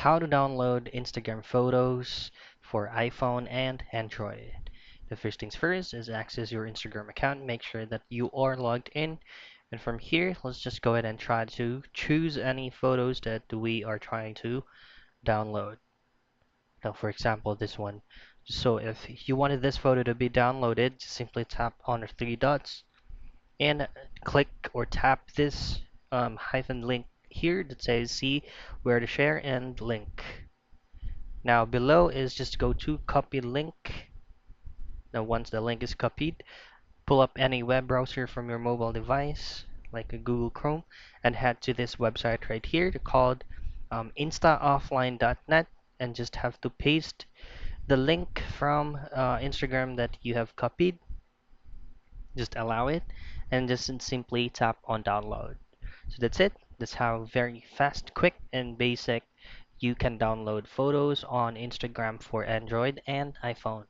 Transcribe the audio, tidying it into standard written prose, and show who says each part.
Speaker 1: how to download Instagram photos for iPhone and Android. The first things first is access your Instagram account, make sure that you are logged in. And from here, let's just go ahead and try to choose any photos that we are trying to download. Now, for example, this one. So if you wanted this photo to be downloaded, just simply tap on the three dots and click or tap this hyphen link here that says see where to share and link. Now below is just go to copy link. Now once the link is copied, pull up any web browser from your mobile device like a Google Chrome and head to this website right here called instaoffline.net, and just have to paste the link from Instagram that you have copied. Just allow it and just simply tap on download. So that's it. That's how very fast, quick, and basic you can download photos on Instagram for Android and iPhone.